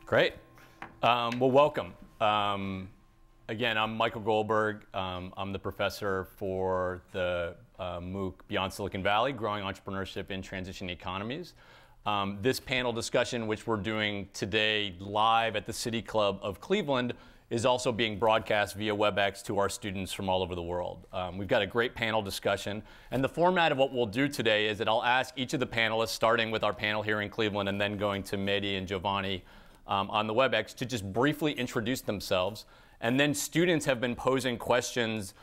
Great. Well, welcome. Again, I'm Michael Goldberg. I'm the professor for the MOOC Beyond Silicon Valley, Growing Entrepreneurship in Transition Economies. This panel discussion, which we're doing today live at the City Club of Cleveland, is also being broadcast via Webex to our students from all over the world. We've got a great panel discussion, and the format of what we'll do today is that I'll ask each of the panelists, starting with our panel here in Cleveland and then going to Mehdi and Giovanni on the Webex, to just briefly introduce themselves. And then students have been posing questions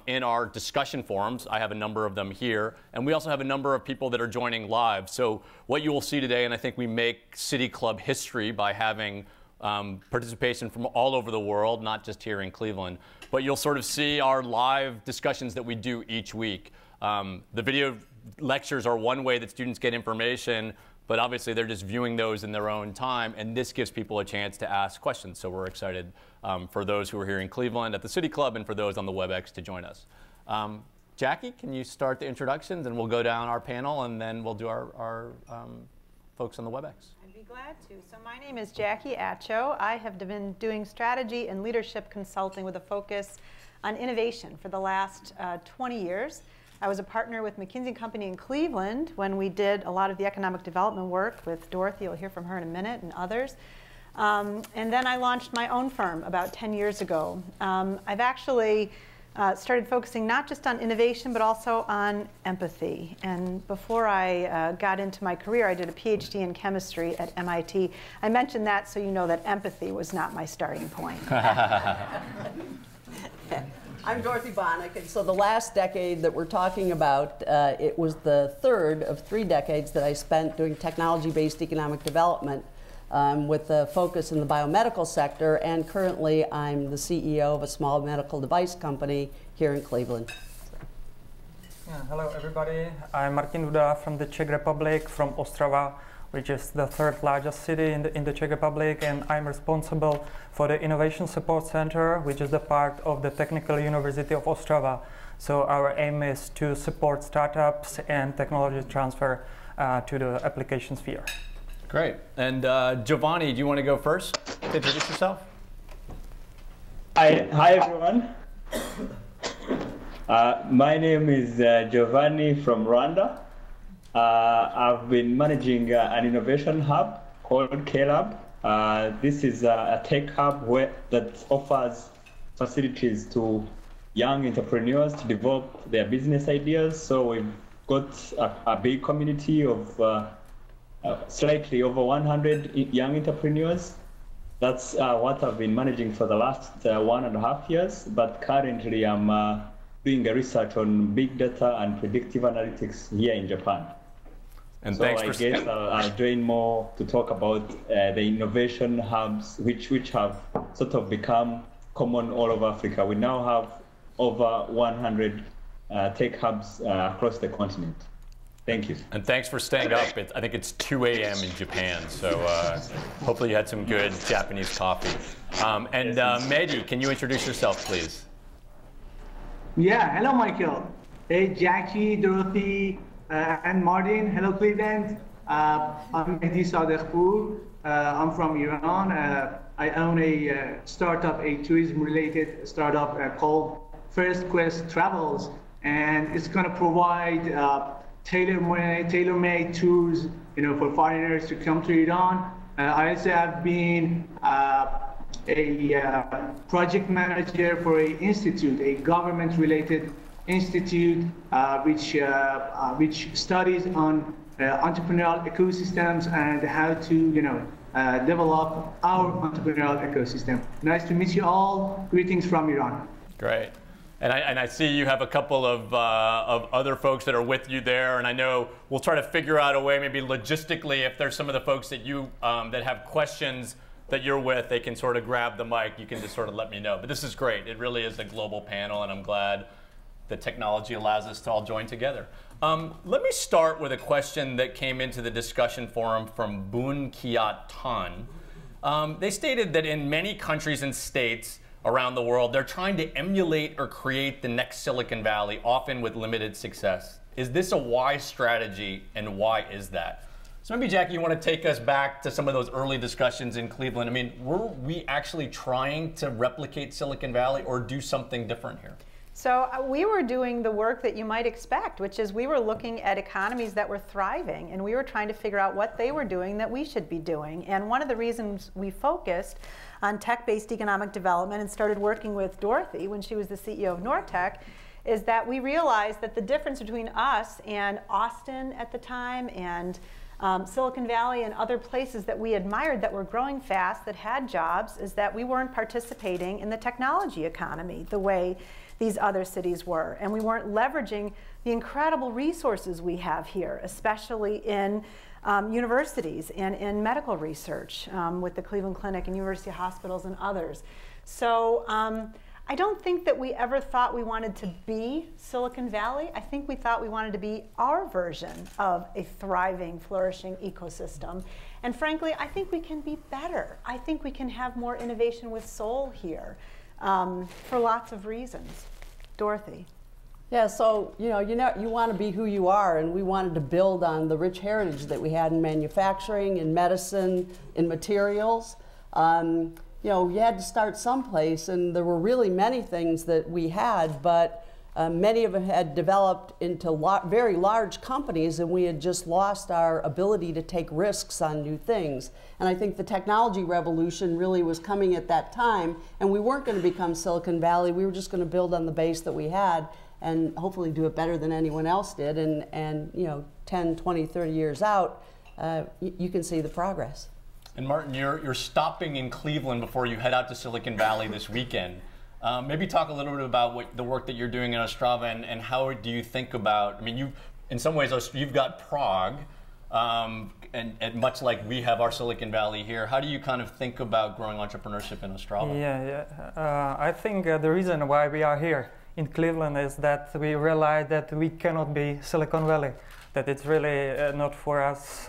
in our discussion forums. I have a number of them here. And we also have a number of people that are joining live. So what you will see today, and I think we make City Club history by having participation from all over the world, not just here in Cleveland. But you'll sort of see our live discussions that we do each week. The video lectures are one way that students get information, but obviously they're just viewing those in their own time, and this gives people a chance to ask questions. So we're excited for those who are here in Cleveland at the City Club and for those on the WebEx to join us. Jackie, can you start the introductions, and we'll go down our panel, and then we'll do our folks on the WebEx. I'd be glad to. So my name is Jackie Atcho. I have been doing strategy and leadership consulting with a focus on innovation for the last 20 years. I was a partner with McKinsey & Company in Cleveland when we did a lot of the economic development work with Dorothy. You'll hear from her in a minute, and others. And then I launched my own firm about 10 years ago. I've actually started focusing not just on innovation, but also on empathy. And before I got into my career, I did a PhD in chemistry at MIT. I mentioned that so you know that empathy was not my starting point. I'm Dorothy Bonnick, and so the last decade that we're talking about, it was the third of 3 decades that I spent doing technology-based economic development with a focus in the biomedical sector, and currently I'm the CEO of a small medical device company here in Cleveland. Yeah, hello everybody, I'm Martin Duda from the Czech Republic, from Ostrava, which is the 3rd largest city in the Czech Republic, and I'm responsible for the Innovation Support Center, which is a part of the Technical University of Ostrava. So our aim is to support startups and technology transfer to the application sphere. Great. And Giovanni, do you want to go first to introduce yourself? Hi everyone. My name is Giovanni from Rwanda. I've been managing an innovation hub called K-Lab. This is a tech hub that offers facilities to young entrepreneurs to develop their business ideas. So we've got a big community of slightly over 100 young entrepreneurs. That's what I've been managing for the last 1.5 years. But currently I'm doing a research on big data and predictive analytics here in Japan. And so I guess I'll join more to talk about the innovation hubs, which have sort of become common all over Africa. We now have over 100 tech hubs across the continent. Thank you. And thanks for staying up. I think it's 2 a.m. in Japan, so hopefully you had some good Japanese coffee. And Mehdi, can you introduce yourself, please? Yeah, hello, Michael. Hey, Jackie, Dorothy, and Martin. Hello, Cleveland. I'm Mehdi Sadegpour. I'm from Iran. I own a startup, a tourism-related startup called First Quest Travels, and it's going to provide tailor-made tours, for foreigners to come to Iran. I also have been a project manager for an institute, a government-related institute, which studies on entrepreneurial ecosystems and how to, develop our entrepreneurial ecosystem. Nice to meet you all. Greetings from Iran. Great. And I see you have a couple of other folks that are with you there, and I know we'll try to figure out a way, maybe logistically, if there's some of the folks that you that have questions that you're with, they can sort of grab the mic. You can just sort of let me know. But this is great. It really is a global panel, and I'm glad that technology allows us to all join together. Let me start with a question that came into the discussion forum from Boon Kiat Tan. They stated that in many countries and states around the world, they're trying to emulate or create the next Silicon Valley, often with limited success. Is this a wise strategy, and why is that? So maybe, Jackie, you want to take us back to some of those early discussions in Cleveland. I mean, were we actually trying to replicate Silicon Valley or do something different here? So we were doing the work that you might expect, which is we were looking at economies that were thriving, and we were trying to figure out what they were doing that we should be doing. And one of the reasons we focused on tech-based economic development and started working with Dorothy when she was the CEO of Nortech is that we realized that the difference between us and Austin at the time and Silicon Valley and other places that we admired that were growing fast, that had jobs, is that we weren't participating in the technology economy the way these other cities were. And we weren't leveraging the incredible resources we have here, especially in universities and in medical research with the Cleveland Clinic and University Hospitals and others. So I don't think that we ever thought we wanted to be Silicon Valley. I think we thought we wanted to be our version of a thriving, flourishing ecosystem. And frankly, I think we can be better. I think we can have more innovation with soul here for lots of reasons. Dorothy. Yeah, so you want to be who you are, and we wanted to build on the rich heritage that we had in manufacturing, in medicine, in materials. You had to start someplace, and there were really many things that we had, but many of them had developed into very large companies, and we had just lost our ability to take risks on new things. And I think the technology revolution really was coming at that time, and we weren't going to become Silicon Valley. We were just going to build on the base that we had and hopefully do it better than anyone else did. And 10, 20, 30 years out, you can see the progress. And Martin, you're stopping in Cleveland before you head out to Silicon Valley this weekend. Maybe talk a little bit about the work that you're doing in Ostrava and how do you think about, I mean, in some ways, you've got Prague, and much like we have our Silicon Valley here, how do you kind of think about growing entrepreneurship in Ostrava? I think the reason why we are here in Cleveland is that we realize that we cannot be Silicon Valley, that it's really not for us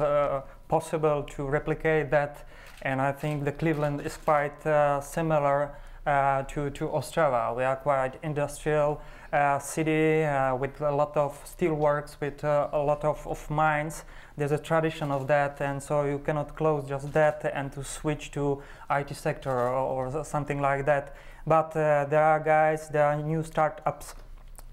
possible to replicate that, and I think the Cleveland is quite similar to Ostrava. We are quite industrial city with a lot of steelworks, with a lot of mines. There's a tradition of that, and so you cannot close just that and to switch to IT sector or something like that. But there are new startups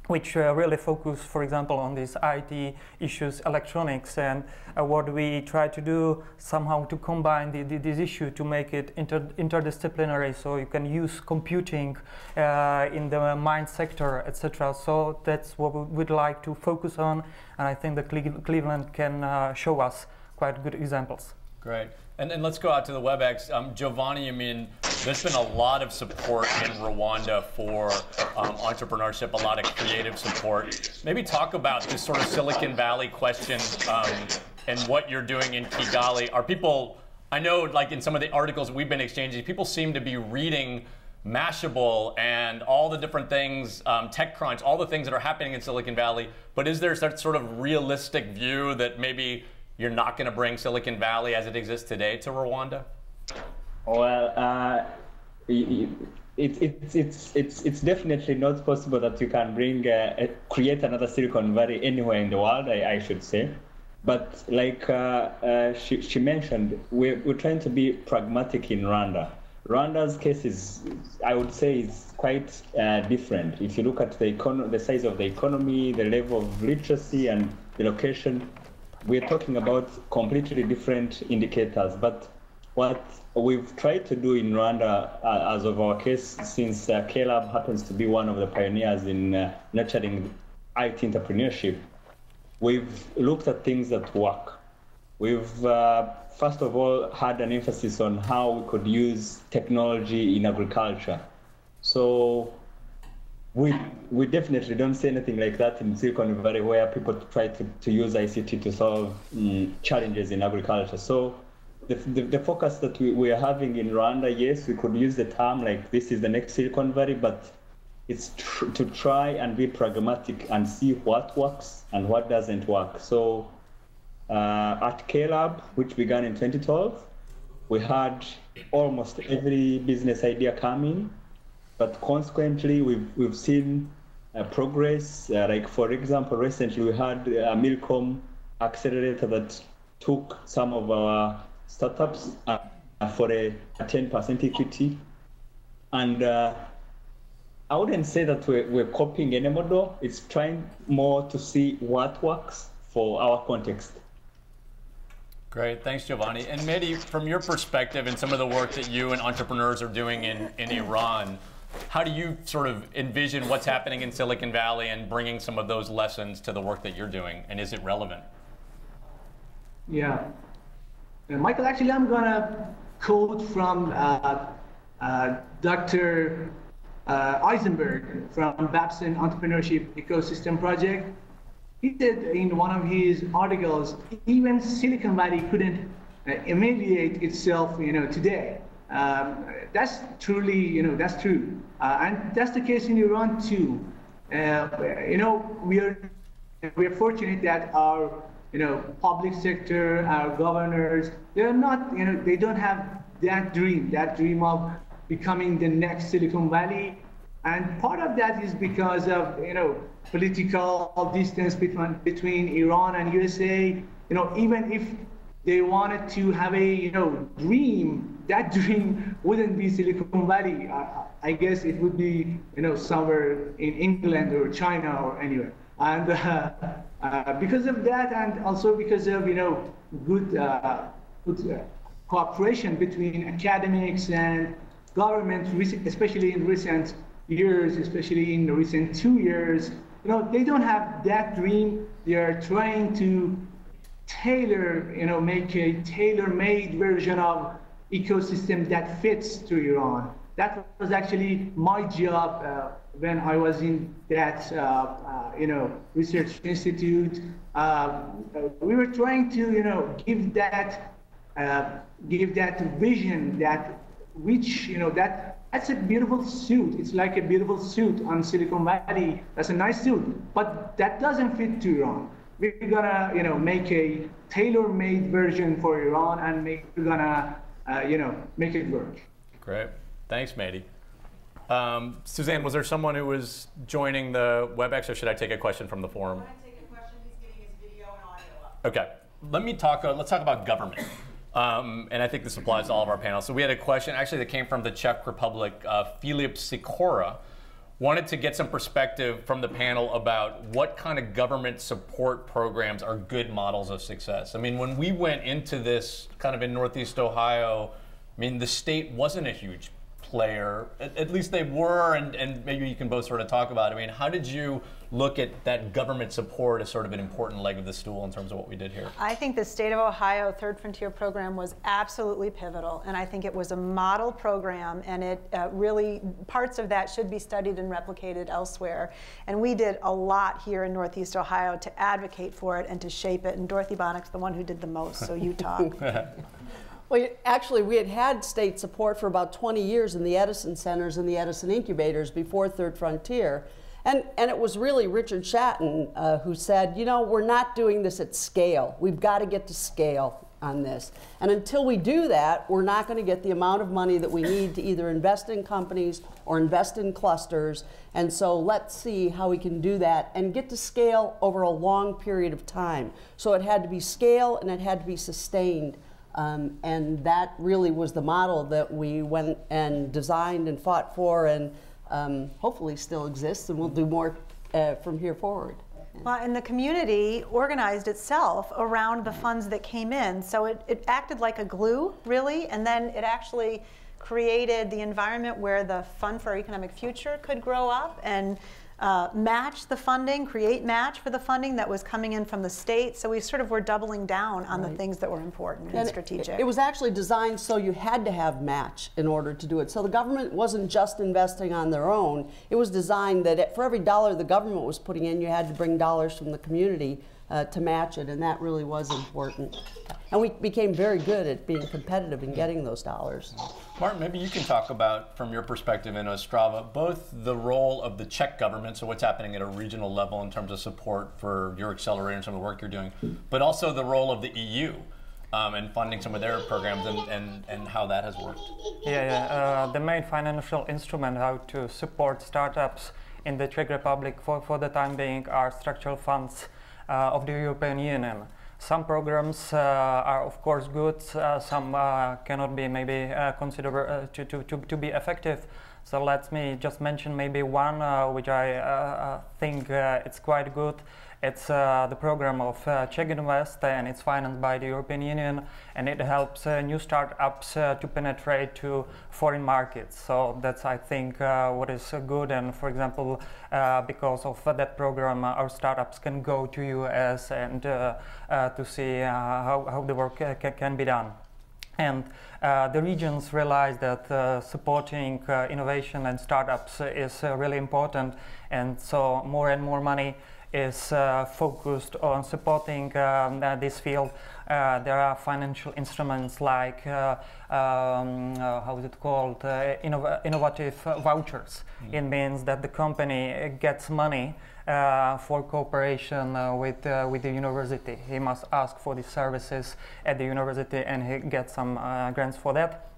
which really focus, for example, on these IT issues, electronics, and what we try to do somehow to combine this issue to make it interdisciplinary, so you can use computing in the mine sector, etc. So that's what we would like to focus on, and I think that Cleveland can show us quite good examples. Great. And let's go out to the Webex. Giovanni, I mean, there's been a lot of support in Rwanda for entrepreneurship, a lot of creative support. Maybe talk about this sort of Silicon Valley question and what you're doing in Kigali. Are people, I know like in some of the articles we've been exchanging, people seem to be reading Mashable and all the different things, TechCrunch, all the things that are happening in Silicon Valley, but is there that sort of realistic view that maybe you're not going to bring Silicon Valley as it exists today to Rwanda? Well, it's definitely not possible that you can bring create another Silicon Valley anywhere in the world, I should say. But like she mentioned, we're trying to be pragmatic in Rwanda. Rwanda's case is, I would say, is quite different. If you look at the size of the economy, the level of literacy, and the location, we're talking about completely different indicators. But what we've tried to do in Rwanda, as of our case, since K-Lab happens to be one of the pioneers in nurturing IT entrepreneurship, we've looked at things that work. We've, first of all, had an emphasis on how we could use technology in agriculture. So we definitely don't see anything like that in Silicon Valley, where people try to use ICT to solve challenges in agriculture. So the focus that we are having in Rwanda, yes, we could use the term like this is the next Silicon Valley, but it's to try and be pragmatic and see what works and what doesn't work. So at K-Lab, which began in 2012, we had almost every business idea come in. But consequently, we've seen progress. Like for example, recently we had a Milcom accelerator that took some of our startups for a 10% equity. And I wouldn't say that we're copying any model. It's trying more to see what works for our context. Great, thanks, Giovanni. And Mehdi, from your perspective and some of the work that you and entrepreneurs are doing in Iran, how do you sort of envision what's happening in Silicon Valley and bringing some of those lessons to the work that you're doing? And is it relevant? Yeah. Michael, actually, I'm going to quote from Dr. Eisenberg from Babson Entrepreneurship Ecosystem Project. He said in one of his articles, even Silicon Valley couldn't emulate itself, today. That's truly, that's true. And that's the case in Iran too. We are fortunate that our, public sector, our governors, they're not, they don't have that dream of becoming the next Silicon Valley. And part of that is because of, political distance between Iran and USA. Even if they wanted to have a, dream, that dream wouldn't be Silicon Valley. I guess it would be, somewhere in England or China or anywhere. And because of that, and also because of, good cooperation between academics and government, especially in recent years, especially in the recent 2 years, they don't have that dream. They are trying to tailor, make a tailor-made version of ecosystem that fits to Iran. That was actually my job when I was in that, research institute. We were trying to, give that vision, that's a beautiful suit. It's like a beautiful suit on Silicon Valley. That's a nice suit, but that doesn't fit to Iran. We're gonna, make a tailor-made version for Iran, and we're gonna, make it work. Great, thanks, Mehdi. Suzanne, was there someone who was joining the Webex, or should I take a question from the forum? I want to take a question. He's getting his video and audio up. Okay, let's talk about government. And I think this applies to all of our panels. So we had a question actually that came from the Czech Republic. Filip Sikora wanted to get some perspective from the panel about what kind of government support programs are good models of success. I mean, when we went into this kind of in Northeast Ohio, I mean, the state wasn't a huge player. At least they were, and maybe you can both sort of talk about it. I mean, how did you look at that government support as sort of an important leg of the stool in terms of what we did here? I think the State of Ohio Third Frontier program was absolutely pivotal, and I think it was a model program, and it really, parts of that should be studied and replicated elsewhere. And we did a lot here in Northeast Ohio to advocate for it and to shape it, and Dorothy Bonnick's the one who did the most, so you talk. Well, actually, we had state support for about 20 years in the Edison centers and the Edison incubators before Third Frontier. And it was really Richard Shatton who said, we're not doing this at scale. We've got to get to scale on this. And until we do that, we're not going to get the amount of money that we need to either invest in companies or invest in clusters. And so let's see how we can do that and get to scale over a long period of time. So it had to be scale and it had to be sustained. And that really was the model that we went and designed and fought for, and hopefully still exists, and we'll do more from here forward. Well, and the community organized itself around the funds that came in, so it acted like a glue, really, and then it actually created the environment where the Fund for Our Economic Future could grow up and match the funding, create match for the funding that was coming in from the state. So we sort of were doubling down on the things that were important and strategic. It was actually designed so you had to have match in order to do it. So the government wasn't just investing on their own. It was designed that for every dollar the government was putting in, you had to bring dollars from the community to match it, and that really was important. And we became very good at being competitive in getting those dollars. Martin, maybe you can talk about, from your perspective in Ostrava, both the role of the Czech government, so what's happening at a regional level in terms of support for your accelerator and some of the work you're doing, but also the role of the EU and funding some of their programs and how that has worked. The main financial instrument how to support startups in the Czech Republic for the time being are structural funds of the European Union. Some programs are of course good, some cannot be maybe considered to be effective. So let me just mention maybe one which I think it's quite good. It's the program of Czech Invest, and it's financed by the European Union, and it helps new startups to penetrate to foreign markets. So that's, I think, what is good. And for example, because of that program, our startups can go to US and to see how the work can be done. And the regions realize that supporting innovation and startups is really important, and so more and more money is focused on supporting this field. There are financial instruments like, how is it called, innovative vouchers. It means that the company gets money for cooperation with the university. He must ask for the services at the university, and he gets some grants for that.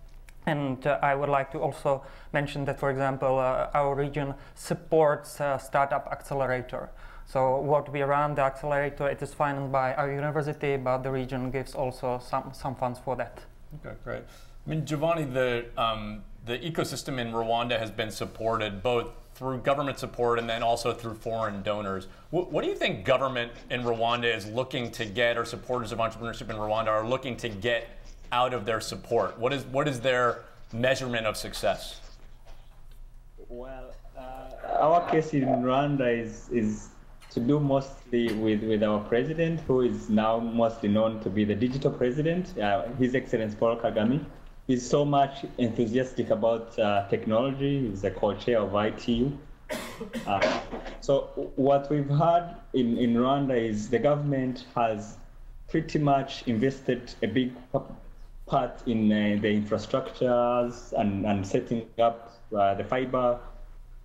And I would like to also mention that, for example, our region supports Startup Accelerator. So what we run, the accelerator, it is financed by our university, but the region gives also some funds for that. Okay, great. I mean, Giovanni, the ecosystem in Rwanda has been supported both through government support and then also through foreign donors. What do you think government in Rwanda is looking to get, or supporters of entrepreneurship in Rwanda are looking to get out of their support? What is their measurement of success? Well, our case in Rwanda is to do mostly with our president, who is now mostly known to be the digital president, His Excellency Paul Kagame. He's so much enthusiastic about technology. He's the co-chair of ITU. So what we've heard in Rwanda is the government has pretty much invested a big part in the infrastructures and setting up the fiber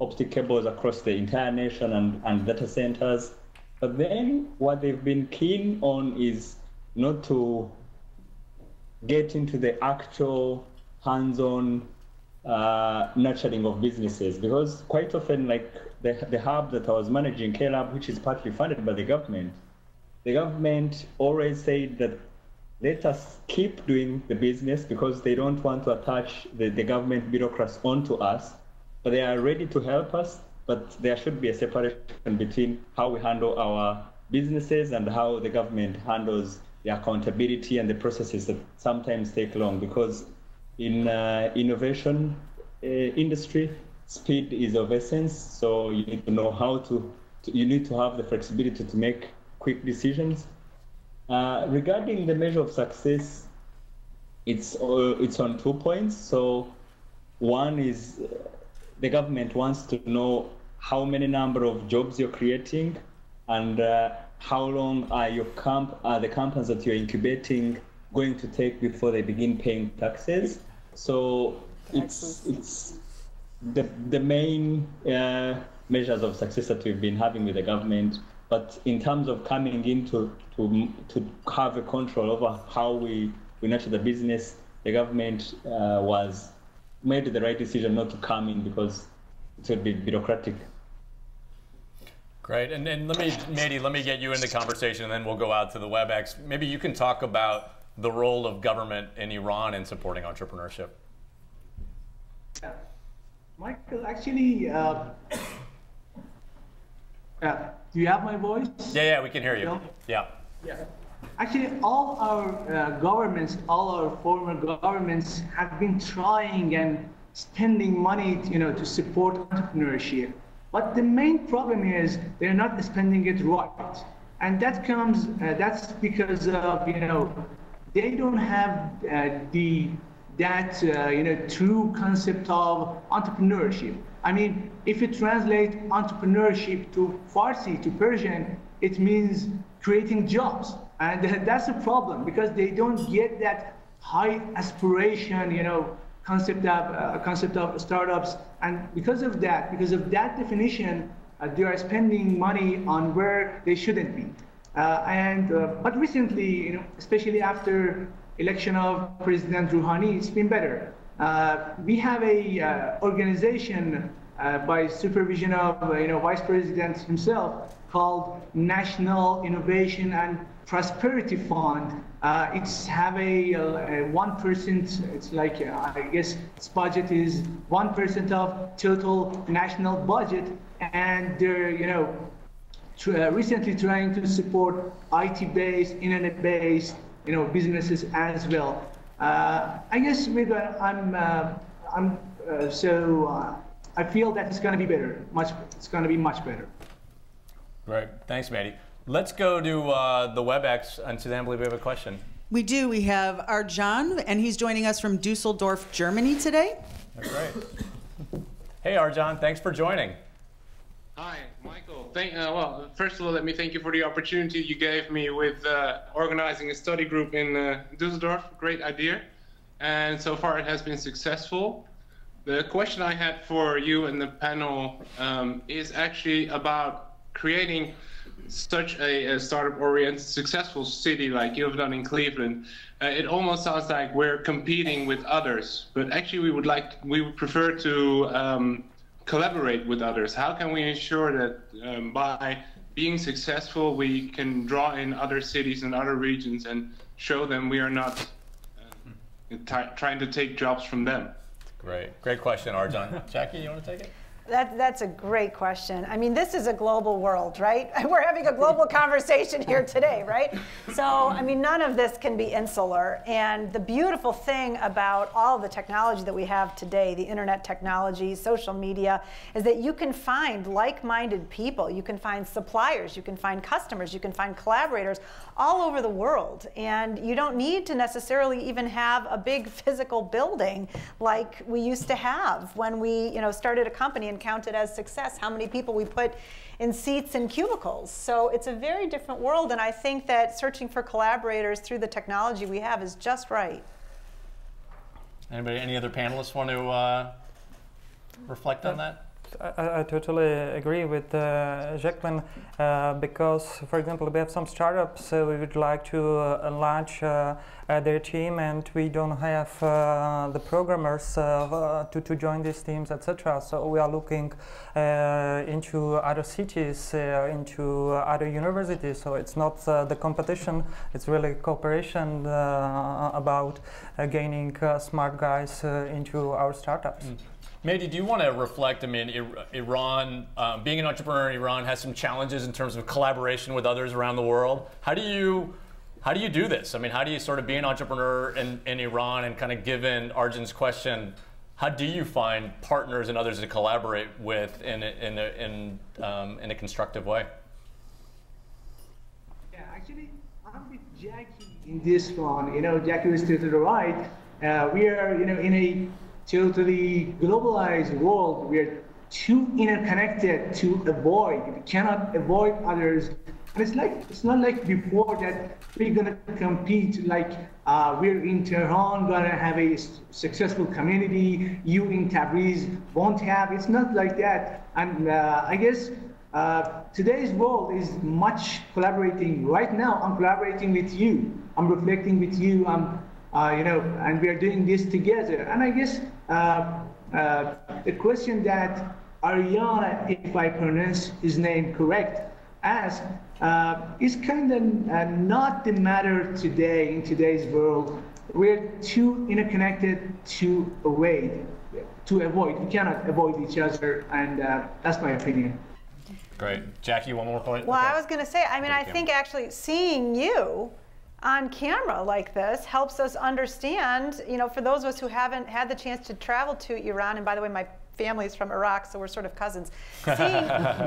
optic cables across the entire nation and data centers. But then what they've been keen on is not to get into the actual hands-on nurturing of businesses, because quite often, like the hub that I was managing, K-Lab, which is partly funded by the government always said that let us keep doing the business because they don't want to attach the government bureaucrats onto us. But they are ready to help us, but there should be a separation between how we handle our businesses and how the government handles the accountability and the processes that sometimes take long, because in innovation industry, speed is of essence. So you need to know how you need to have the flexibility to make quick decisions. Regarding the measure of success, it's on 2 points. So one is the government wants to know how many number of jobs you're creating, and how long are the companies that you're incubating going to take before they begin paying taxes. So it's the main measures of success that we've been having with the government. But in terms of coming in to have a control over how we nurture the business, the government made the right decision not to come in because it would be bureaucratic. Great, and then let me get you in the conversation, and then we'll go out to the Webex. Maybe you can talk about the role of government in Iran in supporting entrepreneurship. Yeah. Michael, actually, do you have my voice? Yeah, we can hear you. Yeah. Actually, all our governments, all our former governments have been trying and spending money, to support entrepreneurship. But the main problem is they're not spending it right, and that's because of they don't have that true concept of entrepreneurship. I mean, if you translate entrepreneurship to Farsi, to Persian, it means creating jobs. And that's a problem, because they don't get that high aspiration, concept of startups. And because of that definition, they are spending money on where they shouldn't be. But recently, especially after election of President Rouhani, it's been better. We have a organization by supervision of Vice President himself, called National Innovation and Prosperity Fund. It's have a 1%. It's like I guess its budget is 1% of total national budget, and they're recently trying to support IT-based, internet-based businesses as well. I guess I feel that it's going to be better. It's going to be much better. Great, thanks, Mehdi. Let's go to the Webex, and Suzanne, I believe we have a question. We do. We have Arjan, and he's joining us from Dusseldorf, Germany today. That's right. Hey, Arjan, thanks for joining. Hi, Michael. Well, first of all, let me thank you for the opportunity you gave me with organizing a study group in Dusseldorf. Great idea. And so far it has been successful. The question I had for you and the panel is actually about creating such a startup-oriented, successful city like you've done in Cleveland. It almost sounds like we're competing with others, but actually we would prefer to collaborate with others. How can we ensure that by being successful, we can draw in other cities and other regions and show them we are not trying to take jobs from them? Great question, Arjan. Jackie, you want to take it? That's a great question. I mean, this is a global world, right? We're having a global conversation here today, right? So, I mean, none of this can be insular. And the beautiful thing about all the technology that we have today, the internet technology, social media, is that you can find like-minded people. You can find suppliers, you can find customers, you can find collaborators all over the world. And you don't need to necessarily even have a big physical building like we used to have when we started a company and counted as success how many people we put in seats and cubicles. So it's a very different world, and I think that searching for collaborators through the technology we have is just right. Any other panelists want to reflect on that? I totally agree with Jacqueline because, for example, we have some startups we would like to launch their team, and we don't have the programmers to join these teams, etc. So we are looking into other cities, into other universities. So it's not the competition; it's really cooperation about gaining smart guys into our startups. Mehdi, do you want to reflect? I mean, Iran, being an entrepreneur in Iran has some challenges in terms of collaboration with others around the world. How do you do this? I mean, how do you sort of be an entrepreneur in Iran, and kind of given Arjan's question, how do you find partners and others to collaborate with in a constructive way? Yeah, actually, I'm with Jackie in this one. Jackie was totally right. We are, in a totally globalized world. We are too interconnected to avoid. We cannot avoid others. And it's not like before that we're gonna compete like we're in Tehran gonna have a successful community, you in Tabriz won't have. It's not like that. And I guess today's world is much collaborating. Right now, I'm collaborating with you. I'm reflecting with you. And we are doing this together. And I guess the question that Ariana, if I pronounce his name correct, asked is kind of not the matter today in today's world. We're too interconnected to avoid. We cannot avoid each other, and that's my opinion. Great. Jackie, one more point? Well, okay. I was going to say, I mean, I think actually seeing you on camera like this helps us understand, for those of us who haven't had the chance to travel to Iran, and by the way, my family's from Iraq, so we're sort of cousins.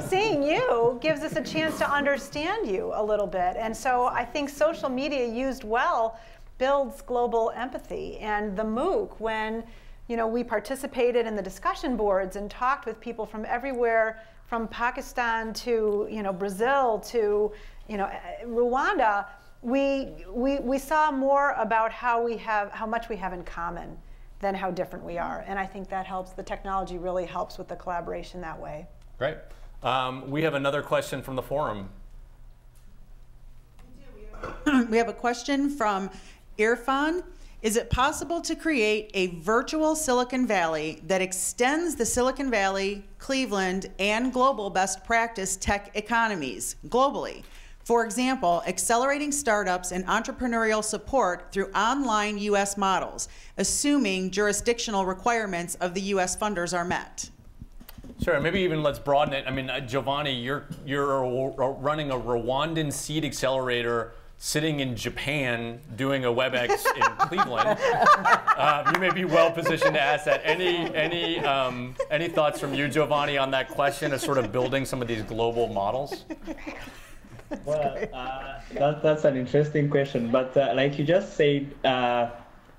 Seeing you gives us a chance to understand you a little bit. And so I think social media used well builds global empathy. And the MOOC, when we participated in the discussion boards and talked with people from everywhere, from Pakistan to Brazil to Rwanda, we saw more about how much we have in common than how different we are. And I think that helps. The technology really helps with the collaboration that way. Great. We have another question from the forum. We have a question from Irfan. Is it possible to create a virtual Silicon Valley that extends the Silicon Valley, Cleveland, and global best practice tech economies globally? For example, accelerating startups and entrepreneurial support through online U.S. models, assuming jurisdictional requirements of the U.S. funders are met. Sure, maybe even let's broaden it. I mean, Giovanni, you're running a Rwandan seed accelerator sitting in Japan doing a Webex in Cleveland. You may be well positioned to ask that. Any thoughts from you, Giovanni, on that question of sort of building some of these global models? Well, that's an interesting question. But like you just said,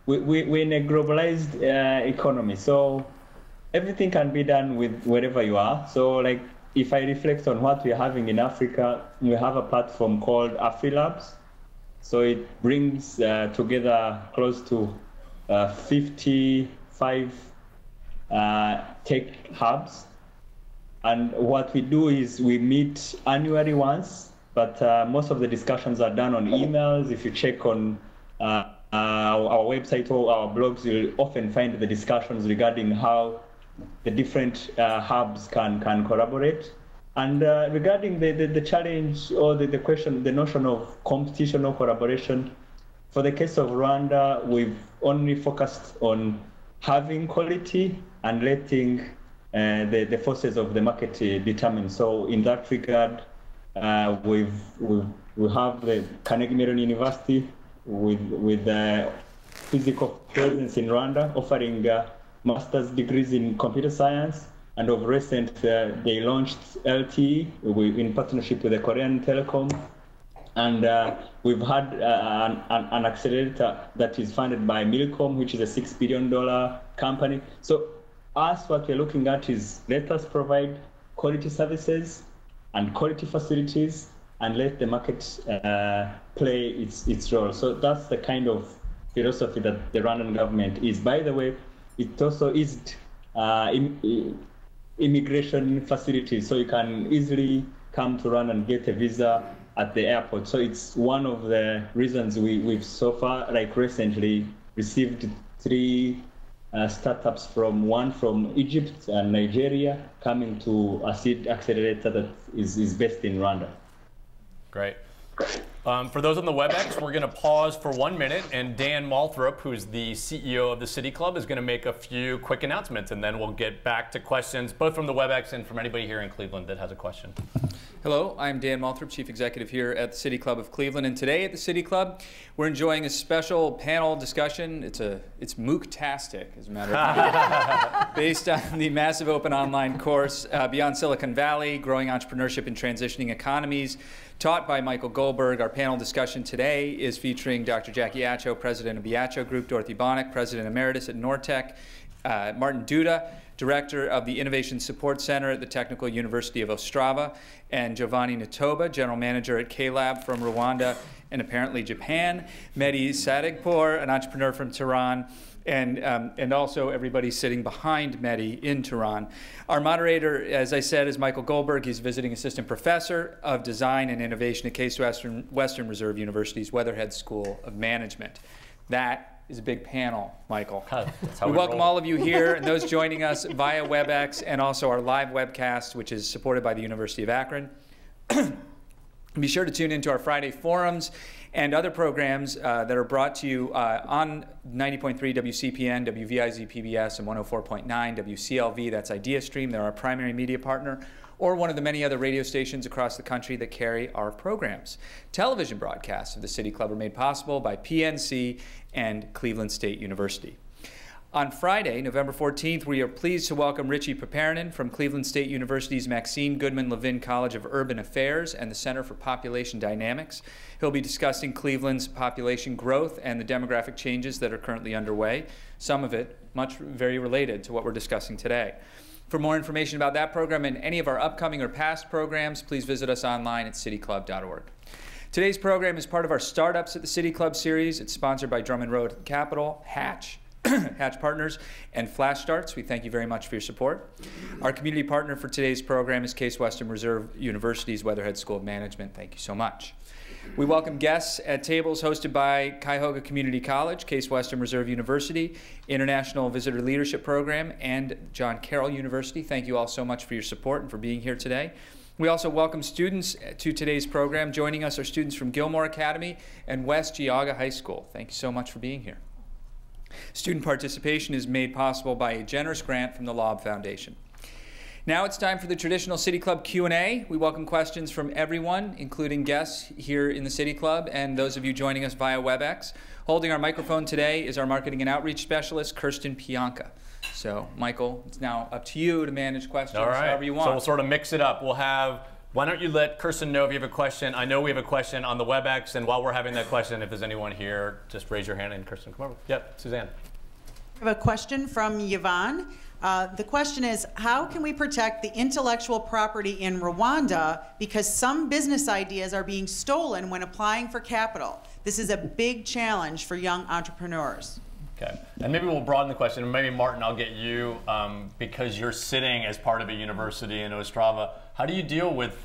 we're in a globalized economy. So everything can be done with wherever you are. So like if I reflect on what we're having in Africa, we have a platform called AfriLabs. So it brings together close to 55 tech hubs. And what we do is we meet annually once, but most of the discussions are done on emails. If you check on our website or our blogs, you'll often find the discussions regarding how the different hubs can collaborate. And regarding the challenge or the question, the notion of competition or collaboration, for the case of Rwanda, we've only focused on having quality and letting the forces of the market determine. So in that regard, we have the Carnegie Mellon University with physical presence in Rwanda, offering master's degrees in computer science. And of recent, they launched LTE in partnership with the Korean Telecom. And we've had an accelerator that is funded by Milcom, which is a $6 billion company. So us, what we're looking at is let us provide quality services and quality facilities and let the market play its role. So that's the kind of philosophy that the Rwandan government is. By the way, it also is immigration facilities, so you can easily come to Rwanda and get a visa at the airport. So it's one of the reasons we've so far, like recently, received 3 startups one from Egypt and Nigeria coming to a seed accelerator that is based in Rwanda. Great. For those on the Webex, we're going to pause for 1 minute, and Dan Malthrop, who's the CEO of the City Club, is going to make a few quick announcements, and then we'll get back to questions, both from the Webex and from anybody here in Cleveland that has a question. Hello, I'm Dan Malthrop, Chief Executive here at the City Club of Cleveland, and today at the City Club, we're enjoying a special panel discussion. It's MOOC-tastic, as a matter of fact, based on the massive open online course, Beyond Silicon Valley, Growing Entrepreneurship in Transitioning Economies, taught by Michael Goldberg. Our panel discussion today is featuring Dr. Jackie Atcho, President of the Atcho Group, Dorothy Bonnick, President Emeritus at Nortec, Martin Duda, Director of the Innovation Support Center at the Technical University of Ostrava, and Giovanni Natoba, General Manager at K-Lab from Rwanda and apparently Japan, Mehdi Sadegpour, an entrepreneur from Tehran, and also everybody sitting behind Mehdi in Tehran. Our moderator, as I said, is Michael Goldberg. He's Visiting Assistant Professor of Design and Innovation at Case Western Reserve University's Weatherhead School of Management. That is a big panel, Michael. We welcome all of you here and those joining us via WebEx and also our live webcast, which is supported by the University of Akron. Be sure to tune into our Friday forums and other programs that are brought to you on 90.3 WCPN, WVIZ PBS, and 104.9 WCLV. That's IdeaStream. They're our primary media partner, or one of the many other radio stations across the country that carry our programs. Television broadcasts of the City Club are made possible by PNC and Cleveland State University. On Friday, November 14th, we are pleased to welcome Richie Paparinen from Cleveland State University's Maxine Goodman Levin College of Urban Affairs and the Center for Population Dynamics. He'll be discussing Cleveland's population growth and the demographic changes that are currently underway, some of it very related to what we're discussing today. For more information about that program and any of our upcoming or past programs, please visit us online at cityclub.org. Today's program is part of our Startups at the City Club series. It's sponsored by Drummond Road Capital, Hatch, Hatch Partners, and Flash Starts. We thank you very much for your support. Our community partner for today's program is Case Western Reserve University's Weatherhead School of Management. Thank you so much. We welcome guests at tables hosted by Cuyahoga Community College, Case Western Reserve University, International Visitor Leadership Program, and John Carroll University. Thank you all so much for your support and for being here today. We also welcome students to today's program. Joining us are students from Gilmore Academy and West Geauga High School. Thank you so much for being here. Student participation is made possible by a generous grant from the Loeb Foundation. Now it's time for the traditional City Club Q&A. We welcome questions from everyone, including guests here in the City Club and those of you joining us via Webex. Holding our microphone today is our Marketing and Outreach Specialist, Kirsten Pianka. So, Michael, it's now up to you to manage questions however you want. So we'll sort of mix it up. We'll have, why don't you let Kirsten know if you have a question. I know we have a question on the Webex, and while we're having that question, if there's anyone here, just raise your hand and Kirsten, come over. Yep, Suzanne. I have a question from Giovanni. The question is, how can we protect the intellectual property in Rwanda because some business ideas are being stolen when applying for capital? This is a big challenge for young entrepreneurs. Okay, and maybe we'll broaden the question. Maybe Martin, I'll get you, because you're sitting as part of a university in Ostrava. How do you deal with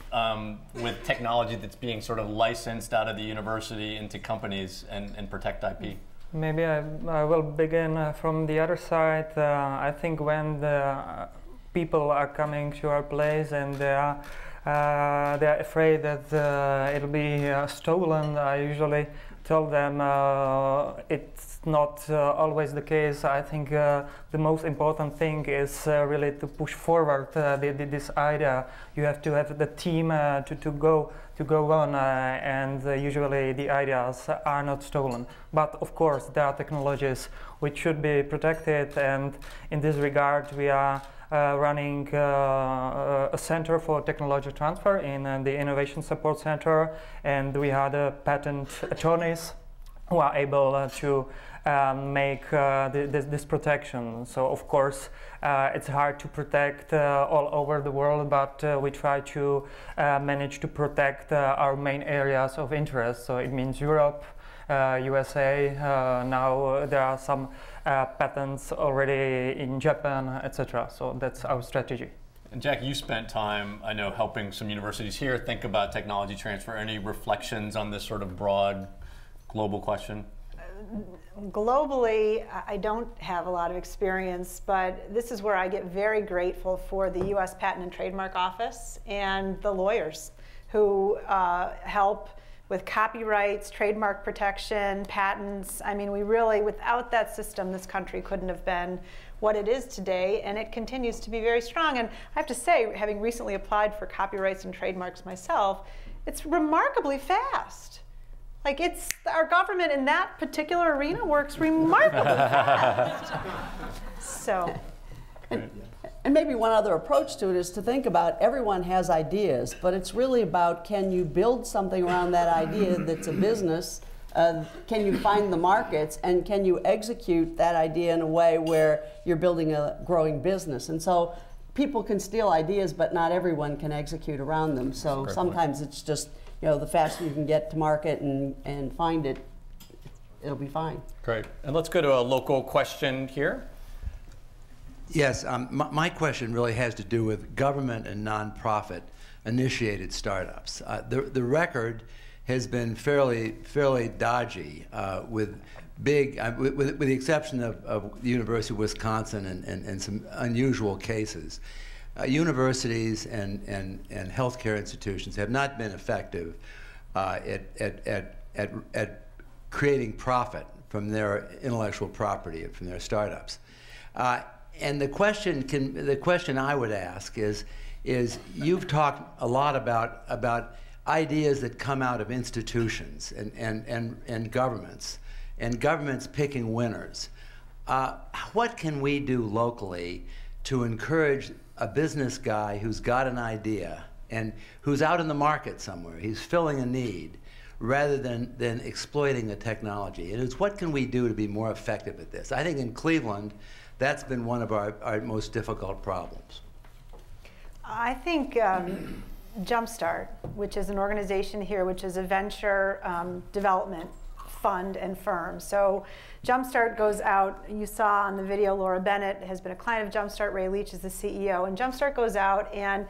technology that's being sort of licensed out of the university into companies and protect IP? Maybe I will begin from the other side. I think when the people are coming to our place and they are afraid that it'll be stolen, I usually tell them it's not always the case. I think the most important thing is really to push forward this idea. You have to have the team to go on, and usually the ideas are not stolen. But of course, there are technologies which should be protected, and in this regard, we are running a center for technology transfer in the Innovation Support Center, and we had patent attorneys who are able to make this protection. So of course it's hard to protect all over the world, but we try to manage to protect our main areas of interest. So it means Europe, USA, now there are some patents already in Japan, etc. So that's our strategy. And Jack, you spent time, I know, helping some universities here think about technology transfer. Any reflections on this sort of broad global question? Globally, I don't have a lot of experience, but this is where I get very grateful for the U.S. Patent and Trademark Office and the lawyers who help with copyrights, trademark protection, patents. I mean, we really, without that system, this country couldn't have been what it is today, and it continues to be very strong. And I have to say, having recently applied for copyrights and trademarks myself, it's remarkably fast. Like, it's, our government in that particular arena works remarkably fast. So. And maybe one other approach to it is to think about everyone has ideas, but it's really about, can you build something around that idea that's a business? Can you find the markets, and can you execute that idea in a way where you're building a growing business? And so people can steal ideas, but not everyone can execute around them. So sometimes it's just, you know, the faster you can get to market and find it, it'll be fine. Great. And let's go to a local question here. Yes, my question really has to do with government and nonprofit initiated startups. The record has been fairly dodgy with big, with the exception of the University of Wisconsin and some unusual cases. Universities and healthcare institutions have not been effective at creating profit from their intellectual property, from their startups. And the question I would ask is you've talked a lot about ideas that come out of institutions and governments picking winners. What can we do locally to encourage a business guy who's got an idea and who's out in the market somewhere, he's filling a need, rather than exploiting a technology? And it's what can we do to be more effective at this? I think in Cleveland, that's been one of our most difficult problems. I think JumpStart, which is an organization here, which is a venture development fund and firm. So JumpStart goes out, you saw on the video, Laura Bennett has been a client of JumpStart, Ray Leach is the CEO, and JumpStart goes out and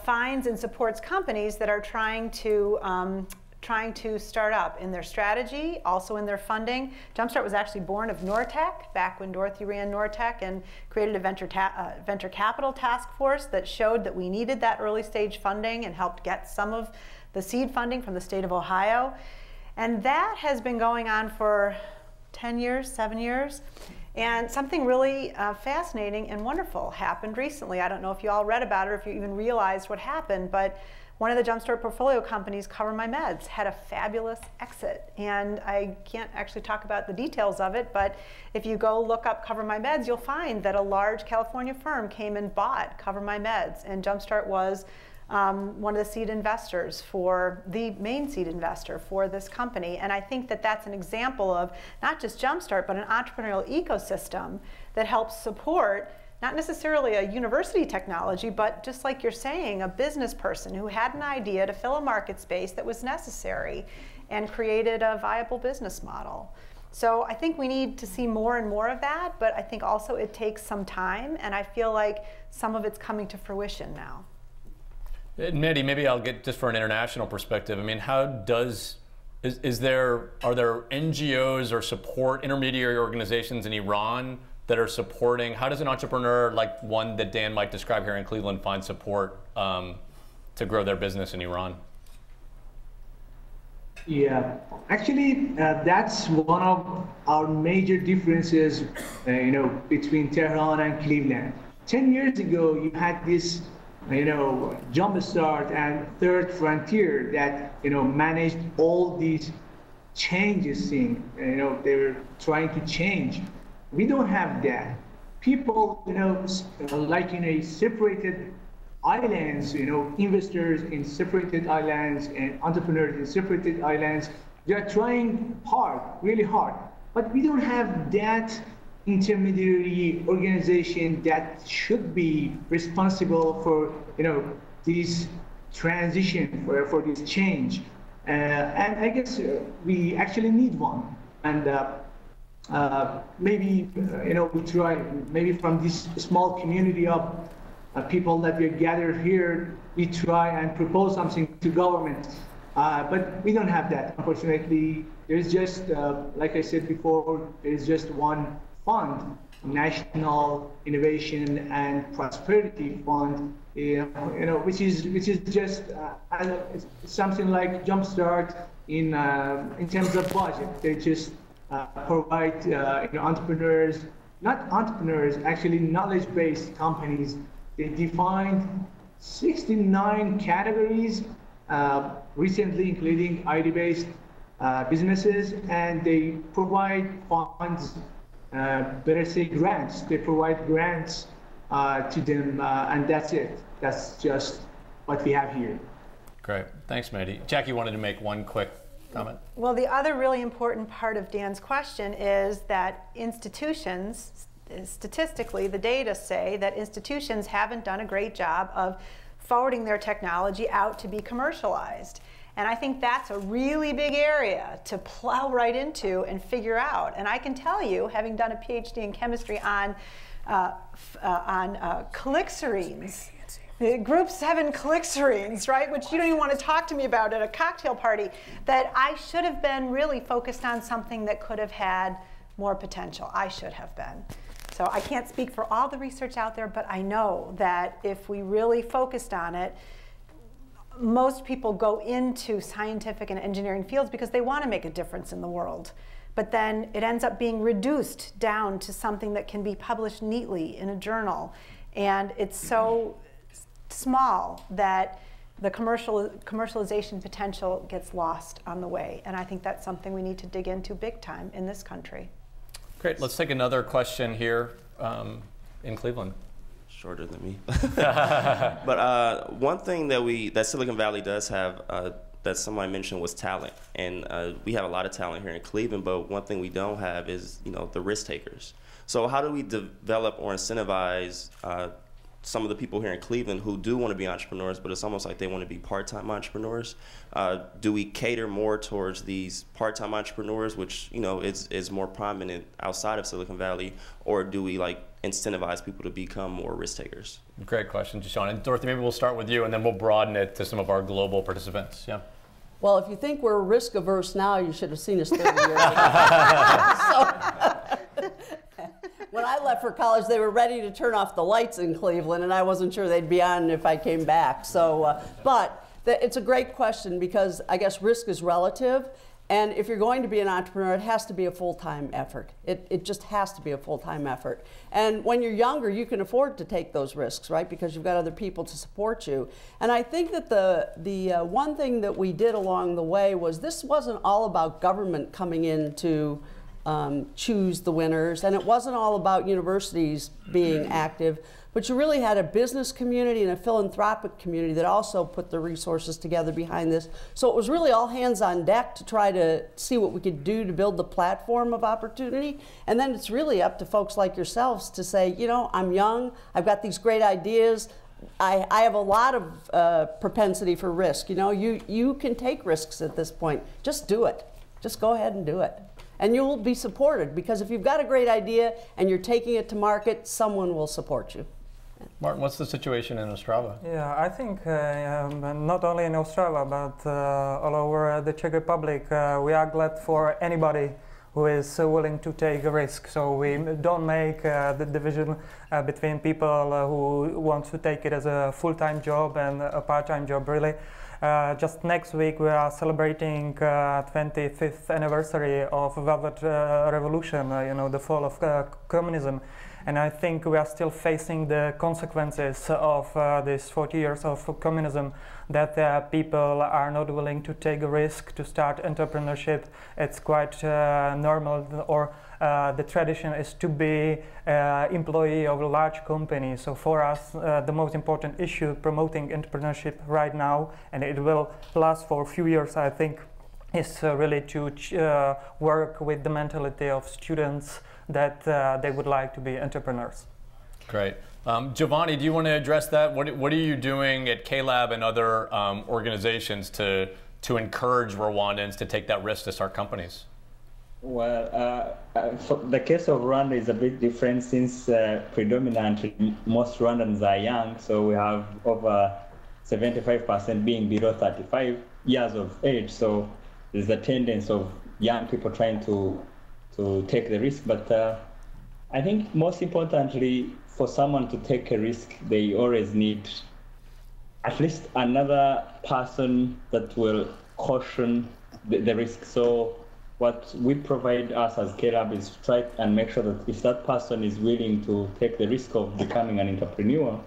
finds and supports companies that are trying to start up in their strategy, also in their funding. JumpStart was actually born of Nortec, back when Dorothy ran Nortec, and created a venture capital task force that showed that we needed that early stage funding and helped get some of the seed funding from the state of Ohio. And that has been going on for 10 years, 7 years. And something really fascinating and wonderful happened recently. I don't know if you all read about it or if you even realized what happened, but one of the JumpStart portfolio companies, Cover My Meds, had a fabulous exit. And I can't actually talk about the details of it, but if you go look up Cover My Meds, you'll find that a large California firm came and bought Cover My Meds, and JumpStart was one of the seed investors, for the main seed investor for this company. And I think that that's an example of not just JumpStart, but an entrepreneurial ecosystem that helps support not necessarily a university technology, but just like you're saying, a business person who had an idea to fill a market space that was necessary and created a viable business model. So I think we need to see more and more of that, but I think also it takes some time, and I feel like some of it's coming to fruition now. Mandy, maybe I'll get just for an international perspective. I mean, how does, are there NGOs or support intermediary organizations in Iran that are supporting, how does an entrepreneur like one that Dan might describe here in Cleveland find support to grow their business in Iran? Yeah, actually, that's one of our major differences, between Tehran and Cleveland. 10 years ago, you had this, JumpStart and Third Frontier that, managed all these changes in, they were trying to change. We don't have that. People, like in a separated islands, investors in separated islands and entrepreneurs in separated islands, they are trying hard, really hard. But we don't have that intermediary organization that should be responsible for, this transition, for this change. And I guess we actually need one. And maybe, we try, maybe from this small community of people that we gathered here, we try and propose something to government. But we don't have that, unfortunately. There's just, like I said before, there's just one fund, National Innovation and Prosperity Fund, which is just something like JumpStart in terms of budget. They just provide entrepreneurs, not entrepreneurs, actually knowledge-based companies. They defined 69 categories recently, including ID-based businesses, and they provide funds, better say grants. They provide grants to them, and that's it. That's just what we have here. Great, thanks, Mandy. Jackie wanted to make one quick comment. Well, the other really important part of Dan's question is that institutions, statistically, the data say that institutions haven't done a great job of forwarding their technology out to be commercialized. And I think that's a really big area to plow right into and figure out. And I can tell you, having done a PhD in chemistry on calixarenes, Group 7 calixarenes, right, which you don't even want to talk to me about at a cocktail party, that I should have been really focused on something that could have had more potential. I should have been. So I can't speak for all the research out there, but I know that if we really focused on it, most people go into scientific and engineering fields because they want to make a difference in the world. But then it ends up being reduced down to something that can be published neatly in a journal. And it's so small that the commercialization potential gets lost on the way. And I think that's something we need to dig into big time in this country. Great, let's take another question here in Cleveland. Shorter than me. But one thing that Silicon Valley does have that somebody mentioned was talent. And we have a lot of talent here in Cleveland, but one thing we don't have is, the risk takers. So how do we develop or incentivize some of the people here in Cleveland who do want to be entrepreneurs, but it's almost like they want to be part-time entrepreneurs. Do we cater more towards these part-time entrepreneurs, which, you know, is more prominent outside of Silicon Valley, or do we like incentivize people to become more risk takers? Great question, Sean. And Dorothy, maybe we'll start with you, and then we'll broaden it to some of our global participants. Yeah. Well, if you think we're risk averse now, you should have seen us 30 years ago. When I left for college, they were ready to turn off the lights in Cleveland, and I wasn't sure they'd be on if I came back. So, it's a great question, because I guess risk is relative. And if you're going to be an entrepreneur, it has to be a full-time effort. It just has to be a full-time effort. And when you're younger, you can afford to take those risks, right? Because you've got other people to support you. And I think that the one thing that we did along the way was this wasn't all about government coming in to choose the winners, and it wasn't all about universities being active, but you really had a business community and a philanthropic community that also put the resources together behind this. So it was really all hands on deck to try to see what we could do to build the platform of opportunity. And then it's really up to folks like yourselves to say, you know, I'm young, I've got these great ideas, I have a lot of propensity for risk. You know, you can take risks at this point. Just do it. Just go ahead and do it. And you will be supported, because if you've got a great idea and you're taking it to market, someone will support you. Martin, what's the situation in Ostrava? Yeah, I think not only in Ostrava, but all over the Czech Republic, we are glad for anybody who is willing to take a risk. So we don't make the division between people who want to take it as a full-time job and a part-time job, really. Just next week we are celebrating 25th anniversary of Velvet Revolution, you know, the fall of communism. And I think we are still facing the consequences of these 40 years of communism, that people are not willing to take a risk, to start entrepreneurship. It's quite normal, or the tradition is to be employee of a large company. So for us, the most important issue promoting entrepreneurship right now, and it will last for a few years, I think, is really to work with the mentality of students that they would like to be entrepreneurs. Great. Giovanni, do you want to address that? What are you doing at K-Lab and other organizations to encourage Rwandans to take that risk to start companies? Well, for the case of Rwanda is a bit different, since predominantly most Rwandans are young. So we have over 75% being below 35 years of age. So there's a tendency of young people trying to take the risk. But I think most importantly, for someone to take a risk, they always need at least another person that will caution the risk. So what we provide us as K-Lab is to try and make sure that if that person is willing to take the risk of becoming an entrepreneur,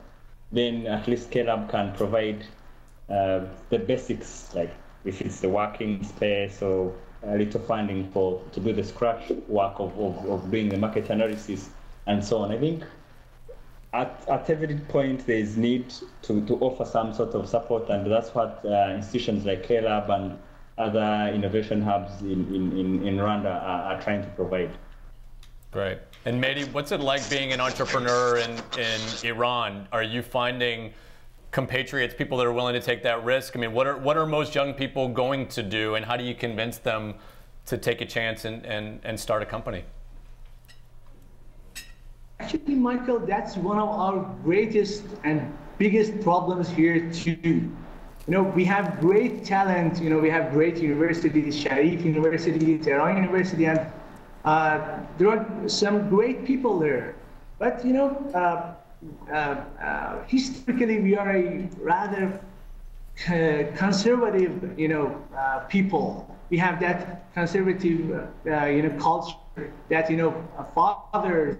then at least K-Lab can provide the basics, like if it's the working space or a little funding to do the scratch work of doing the market analysis and so on. I think at every point there is need to offer some sort of support, and that's what institutions like K-Lab and other innovation hubs in Rwanda are trying to provide. Great. And Mehdi, what's it like being an entrepreneur in Iran? Are you finding compatriots, people that are willing to take that risk? I mean, what are most young people going to do, and how do you convince them to take a chance and start a company? Actually, Michael, that's one of our greatest and biggest problems here too. You know, we have great talent, you know, we have great universities, Sharif University, Tehran University, and there are some great people there. But, you know, historically, we are a rather conservative, you know, people. We have that conservative, you know, culture that, you know, fathers,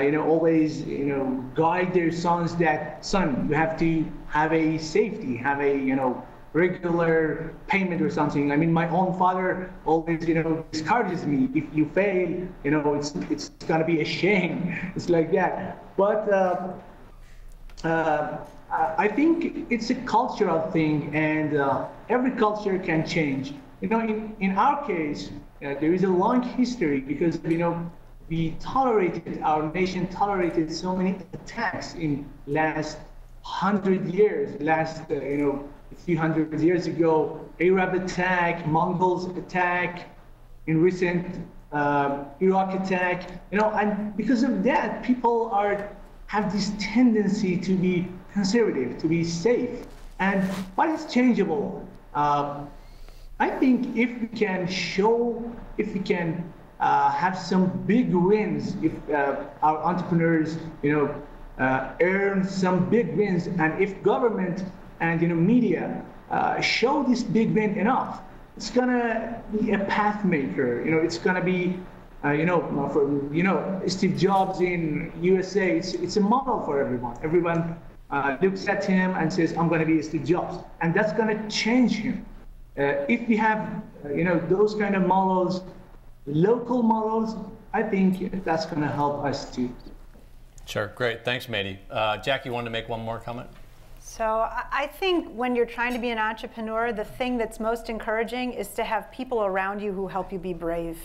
you know, always, you know, guide their sons that, son, you have to have a safety, have a, you know, regular payment or something. I mean, my own father always, you know, discourages me. If you fail, you know, it's gonna be a shame. It's like that. But I think it's a cultural thing, and every culture can change. You know, in our case, there is a long history, because, you know, our nation tolerated so many attacks in last 100 years, a few hundred years ago, Arab attack, Mongols attack, in recent Iraq attack, and because of that, people have this tendency to be conservative, to be safe. And what is changeable? I think if we can have some big wins, if our entrepreneurs, earn some big wins, and if government and media show this big win enough, it's gonna be a path maker. It's gonna be, Steve Jobs in USA. It's a model for everyone. Everyone looks at him and says, "I'm gonna be Steve Jobs," and that's gonna change him. If we have, those kind of models, local models, I think that's gonna help us too. Sure, great, thanks, Mehdi. Jackie, you wanted to make one more comment? So I think when you're trying to be an entrepreneur, the thing that's most encouraging is to have people around you who help you be brave.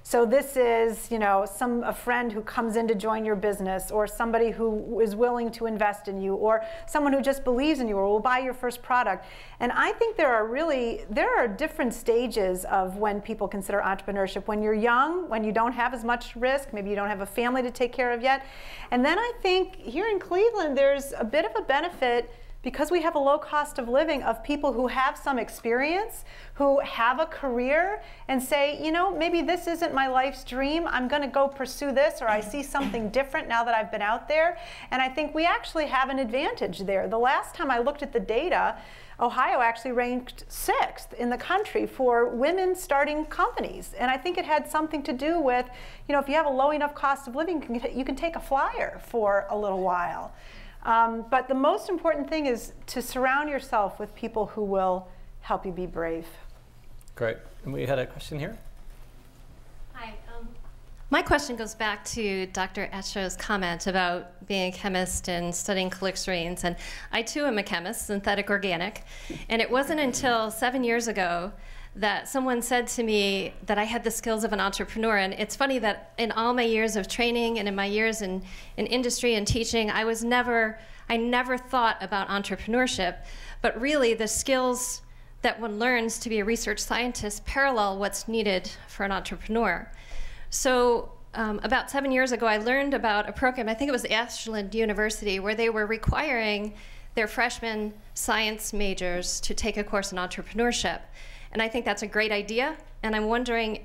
So this is, a friend who comes in to join your business, or somebody who is willing to invest in you, or someone who just believes in you, or will buy your first product. And I think there are different stages of when people consider entrepreneurship. When you're young, when you don't have as much risk, maybe you don't have a family to take care of yet. And then I think here in Cleveland, there's a bit of a benefit, because we have a low cost of living, of people who have some experience, who have a career, and say, maybe this isn't my life's dream, I'm gonna go pursue this, or I see something different now that I've been out there. And I think we actually have an advantage there. The last time I looked at the data, Ohio actually ranked 6th in the country for women starting companies. And I think it had something to do with, if you have a low enough cost of living, you can take a flyer for a little while. But the most important thing is to surround yourself with people who will help you be brave. Great. And we had a question here. Hi. My question goes back to Dr. Acho's comment about being a chemist and studying calixarenes. And I, too, am a chemist, synthetic organic. And it wasn't until 7 years ago that someone said to me that I had the skills of an entrepreneur. And it's funny that in all my years of training and in my years in industry and teaching, I never thought about entrepreneurship. But really, the skills that one learns to be a research scientist parallel what's needed for an entrepreneur. So about 7 years ago, I learned about a program, I think it was Ashland University, where they were requiring their freshman science majors to take a course in entrepreneurship. And I think that's a great idea. And I'm wondering,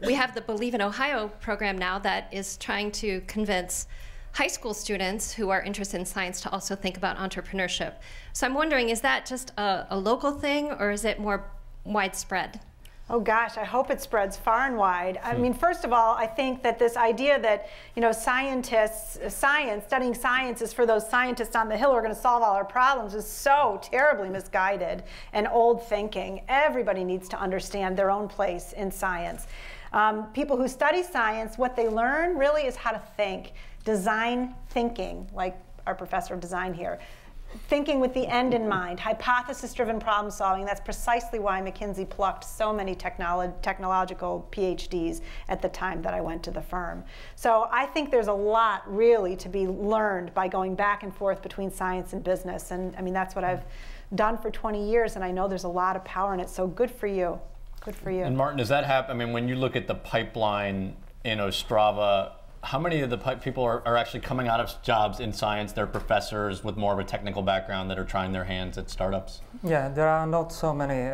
we have the Believe in Ohio program now that is trying to convince high school students who are interested in science to also think about entrepreneurship. So I'm wondering, is that just a local thing, or is it more widespread? Oh gosh, I hope it spreads far and wide. I mean, first of all, I think that this idea that, studying science is for those scientists on the hill who are going to solve all our problems is so terribly misguided and old thinking. Everybody needs to understand their own place in science. People who study science, what they learn really is how to think. Design thinking, like our professor of design here. Thinking with the end in mind, hypothesis-driven problem solving. That's precisely why McKinsey plucked so many technological PhDs at the time that I went to the firm. So I think there's a lot really to be learned by going back and forth between science and business. And I mean, that's what I've done for 20 years, and I know there's a lot of power in it. So good for you. Good for you. And Martin, does that happen? I mean, when you look at the pipeline in Ostrava, how many of the people are actually coming out of jobs in science? They're professors with more of a technical background that are trying their hands at startups? Yeah, there are not so many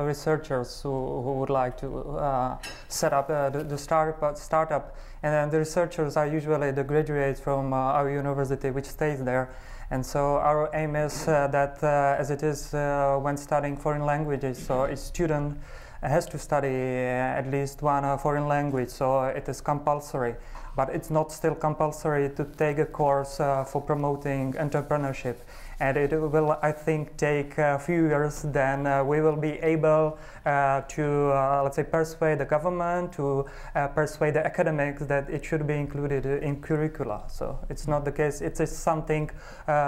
researchers who would like to set up the startup. And then the researchers are usually the graduates from our university, which stays there. And so our aim is that, as it is when studying foreign languages, so a student has to study at least one foreign language, so it is compulsory. But it's not still compulsory to take a course for promoting entrepreneurship. And it will, I think, take a few years, then we will be able to, let's say, persuade the government, to persuade the academics that it should be included in curricula. So it's not the case. It is something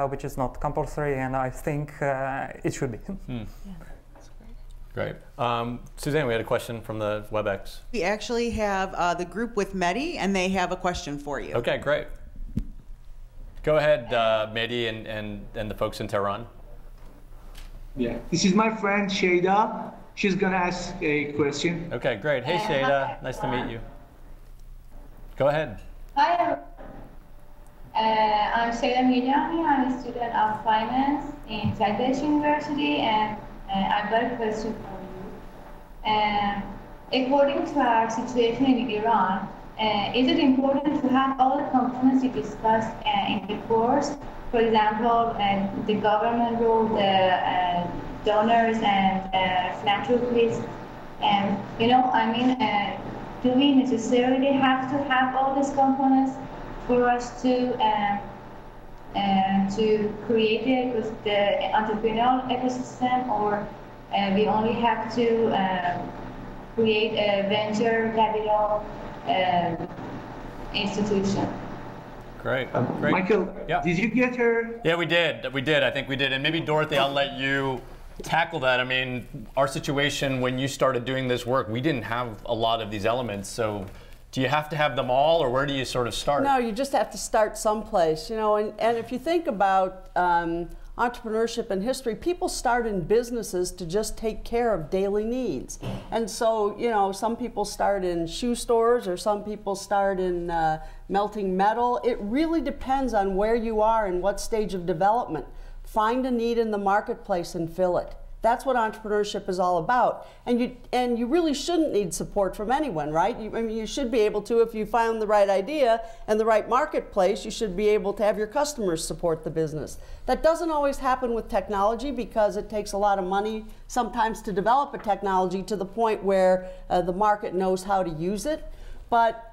which is not compulsory, and I think it should be. Yeah. Great. Suzanne, we had a question from the Webex. We actually have the group with Mehdi, and they have a question for you. Okay, great. Go ahead, Mehdi and the folks in Tehran. Yeah, this is my friend Shada. She's gonna ask a question. Okay, great. Hey, Shada, nice to meet you. Go ahead. Hi, I'm Giovanni. I'm a student of finance in Czech University, and I've got a question for you. According to our situation in Iran, is it important to have all the components you discussed in the course? For example, the government role, the donors, and philanthropists. And do we necessarily have to have all these components for us to create the entrepreneurial ecosystem, or we only have to create a venture capital institution? Great. Great. Michael, yeah. Did you get her? Yeah, we did. I think we did. And maybe Dorothy, I'll let you tackle that. I mean, our situation when you started doing this work, we didn't have a lot of these elements. So do you have to have them all, or where do you sort of start? No, you just have to start someplace, you know, and if you think about entrepreneurship in history, people start in businesses to just take care of daily needs. And so, you know, some people start in shoe stores, or some people start in melting metal. It really depends on where you are and what stage of development. Find a need in the marketplace and fill it. That's what entrepreneurship is all about. And you really shouldn't need support from anyone, right? I mean, you should be able to, if you found the right idea and the right marketplace, you should be able to have your customers support the business. That doesn't always happen with technology, because it takes a lot of money sometimes to develop a technology to the point where the market knows how to use it. But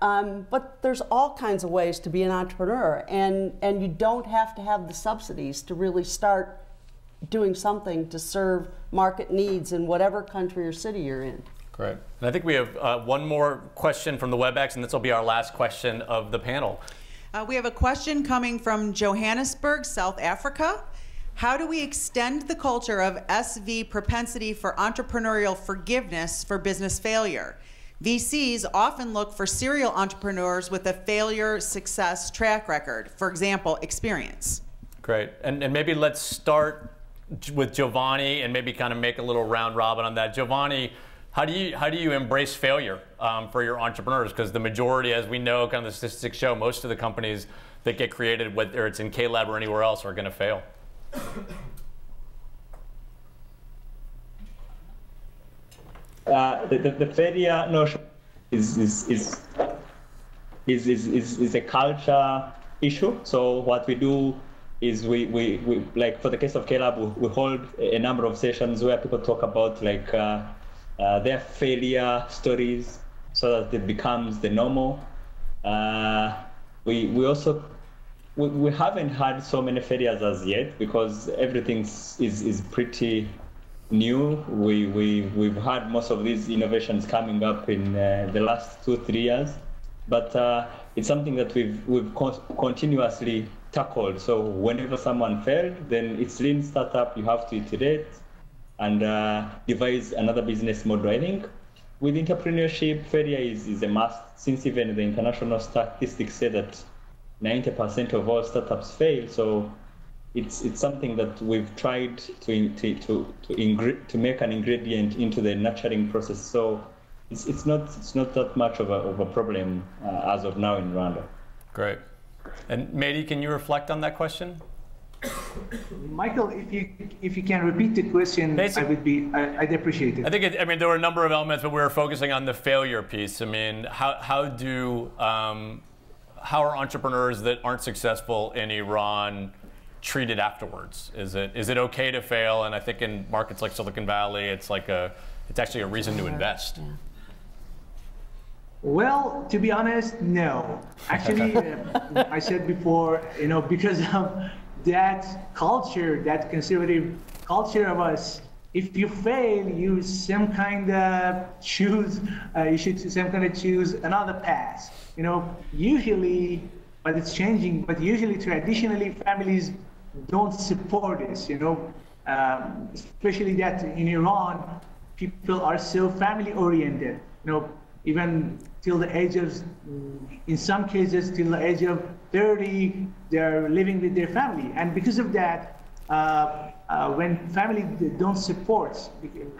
there's all kinds of ways to be an entrepreneur, and you don't have to have the subsidies to really start doing something to serve market needs in whatever country or city you're in. Great. And I think we have one more question from the Webex, and this will be our last question of the panel. We have a question coming from Johannesburg, South Africa. How do we extend the culture of SV propensity for entrepreneurial forgiveness for business failure? VCs often look for serial entrepreneurs with a failure-success track record. For example, experience. Great. And maybe let's start with Giovanni and maybe kind of make a little round robin on that. Giovanni, how do you embrace failure for your entrepreneurs? Because the majority, as we know, kind of the statistics show, most of the companies that get created, whether it's in K-Lab or anywhere else, are going to fail. The failure notion is a culture issue. So what we do is we like, for the case of K-Lab, we hold a number of sessions where people talk about like their failure stories, so that it becomes the normal. We also haven't had so many failures as yet, because everything is pretty new. We've had most of these innovations coming up in the last 2-3 years, but it's something that we've continuously tackled. So whenever someone failed, then it's lean startup. You have to iterate and devise another business model. I think with entrepreneurship, failure is a must, since even the international statistics say that 90% of all startups fail. So it's something that we've tried to make an ingredient into the nurturing process. So it's not that much of a problem as of now in Rwanda. Great. And Mehdi, can you reflect on that question? Michael, if you can repeat the question, I'd appreciate it. I think there were a number of elements, but we were focusing on the failure piece. I mean, how are entrepreneurs that aren't successful in Iran treated afterwards? Is it okay to fail? And I think in markets like Silicon Valley, it's actually a reason to invest. Yeah. Well, to be honest, no. Actually, I said before, because of that culture, that conservative culture of us, if you fail, you some kind of choose. You should some kind of choose another path. Usually, but it's changing. But usually, traditionally, families don't support this. Especially that in Iran, people are so family oriented. Even till the age of, in some cases, till the age of 30, they're living with their family. And because of that, when family don't support,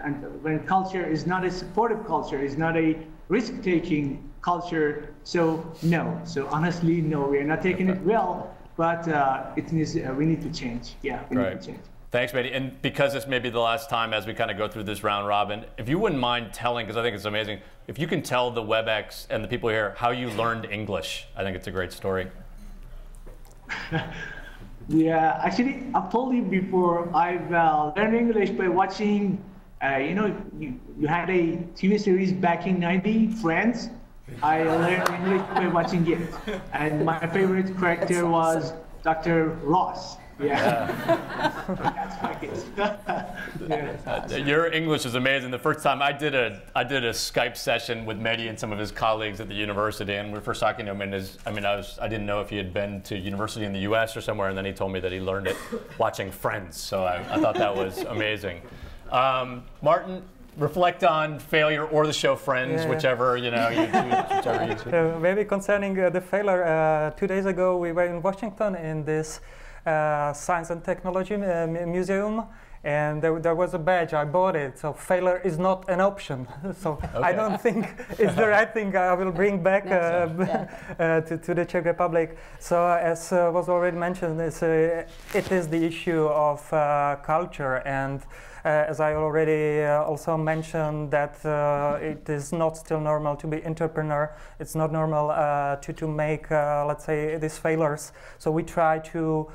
and when culture is not a supportive culture, is not a risk-taking culture, so no. So honestly, no, we are not taking it well, but it needs, we need to change. Yeah, we need to change. Thanks, Mehdi. And because this may be the last time as we kind of go through this round robin, if you wouldn't mind telling, because I think it's amazing, if you can tell the Webex and the people here how you learned English, I think it's a great story. Yeah, actually, I've told you before, I've learned English by watching, you had a TV series back in '90, Friends. I learned English by watching it. And my favorite character was Dr. Ross. Yeah. That's my case. Your English is amazing. The first time I did a Skype session with Mehdi and some of his colleagues at the university, and we were first talking to him, and I didn't know if he had been to university in the US or somewhere, and then he told me that he learned it watching Friends. So I thought that was amazing. Martin, reflect on failure or the show Friends, whichever you choose. Maybe concerning the failure, 2 days ago we were in Washington in this Science and Technology Museum, and there was a badge. I bought it. So failure is not an option. So I don't think it's the right thing I will bring back to the Czech Republic. So as was already mentioned, it is the issue of culture, and as I already also mentioned, that it is not still normal to be entrepreneur. It's not normal to make, let's say, these failures. So we try to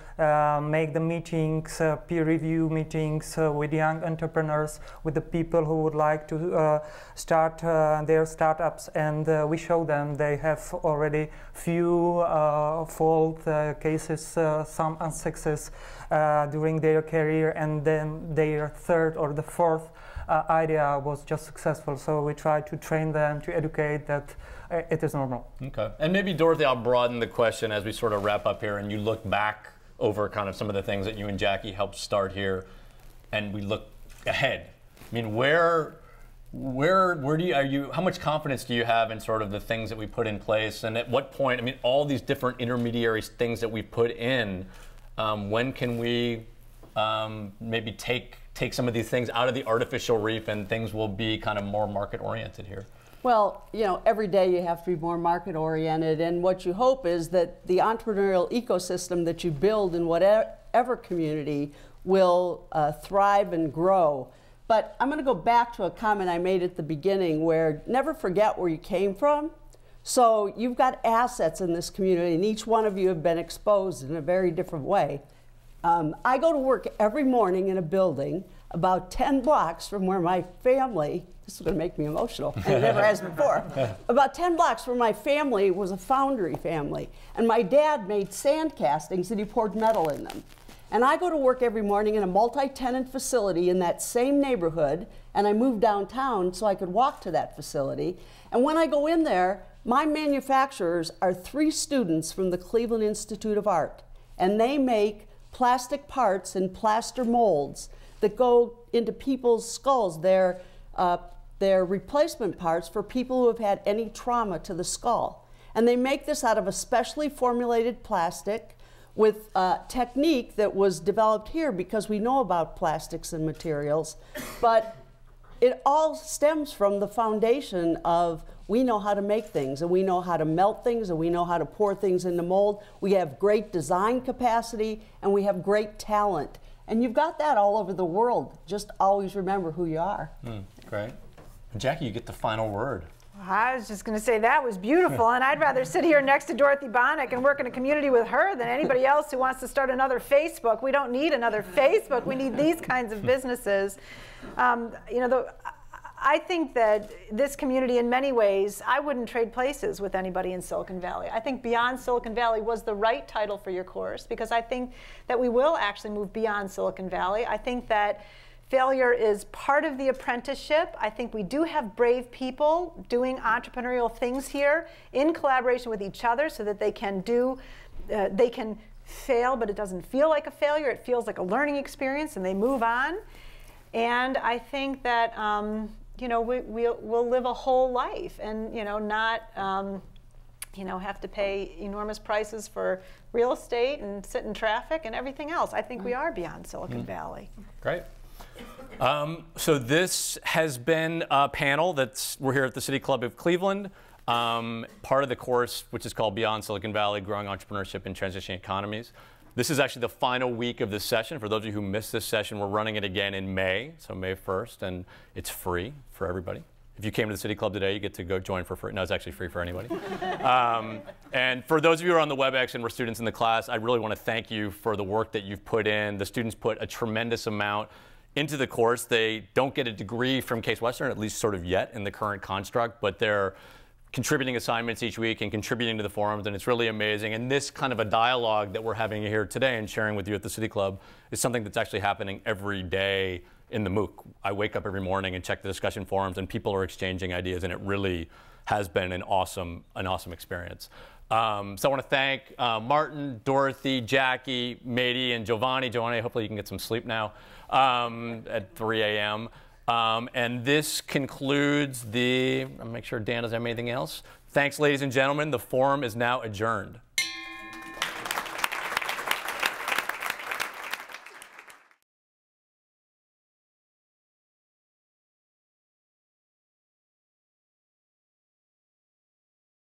make the meetings, peer review meetings with young entrepreneurs, with the people who would like to start their startups, and we show them they have already few fault cases, some unsuccess during their career, and then their third or the fourth idea was just successful. So we try to train them, to educate that it is normal. Okay. And maybe, Dorothy, I'll broaden the question as we sort of wrap up here, and you look back over kind of some of the things that you and Jackie helped start here, and we look ahead. I mean, where how much confidence do you have in sort of the things that we put in place, and at what point, I mean, all these different intermediary things that we put in, when can we maybe take some of these things out of the artificial reef and things will be kind of more market oriented here? Well, every day you have to be more market oriented, and what you hope is that the entrepreneurial ecosystem that you build in whatever community will thrive and grow. But I'm going to go back to a comment I made at the beginning where never forget where you came from. So you've got assets in this community, and each one of you have been exposed in a very different way. I go to work every morning in a building about 10 blocks from where my family, this is going to make me emotional, and it never has before, about 10 blocks where my family was a foundry family. And my dad made sand castings and he poured metal in them. And I go to work every morning in a multi-tenant facility in that same neighborhood, and I moved downtown so I could walk to that facility. And when I go in there, my manufacturers are 3 students from the Cleveland Institute of Art, and they make plastic parts and plaster molds that go into people's skulls. They're replacement parts for people who have had any trauma to the skull. And they make this out of a specially formulated plastic with a technique that was developed here because we know about plastics and materials, but it all stems from the foundation of we know how to make things, and we know how to melt things, and we know how to pour things into mold. We have great design capacity, and we have great talent. And you've got that all over the world. Just always remember who you are. Great. Jackie, you get the final word. I was just going to say that was beautiful, and I'd rather sit here next to Dorothy Bonnick and work in a community with her than anybody else who wants to start another Facebook. We don't need another Facebook. We need these kinds of businesses. I think that this community, in many ways, I wouldn't trade places with anybody in Silicon Valley. I think Beyond Silicon Valley was the right title for your course because I think that we will actually move beyond Silicon Valley. I think that failure is part of the apprenticeship. I think we do have brave people doing entrepreneurial things here in collaboration with each other so that they can fail, but it doesn't feel like a failure. It feels like a learning experience, and they move on. And I think that you know, we'll live a whole life, and you know, not you know, have to pay enormous prices for real estate and sit in traffic and everything else. I think we are beyond Silicon Valley. Great. So this has been a panel we're here at the City Club of Cleveland. Part of the course, which is called Beyond Silicon Valley, Growing Entrepreneurship in Transitioning Economies. This is actually the final week of this session. For those of you who missed this session, we're running it again in May, so May 1st, and it's free for everybody. If you came to the City Club today, you get to go join for free. No, it's actually free for anybody. And for those of you who are on the Webex and were students in the class, I really want to thank you for the work that you've put in. The students put a tremendous amount into the course. They don't get a degree from Case Western, at least sort of yet in the current construct, but they're contributing assignments each week and contributing to the forums, and it's really amazing. And this kind of a dialogue that we're having here today and sharing with you at the City Club is something that's actually happening every day in the MOOC. I wake up every morning and check the discussion forums, and people are exchanging ideas, and it really has been an awesome experience. So I want to thank Martin, Dorothy, Jackie, Mady, and Giovanni. Giovanni, hopefully you can get some sleep now at 3 a.m. And this concludes I'll make sure Dan doesn't have anything else. Thanks, ladies and gentlemen. The forum is now adjourned.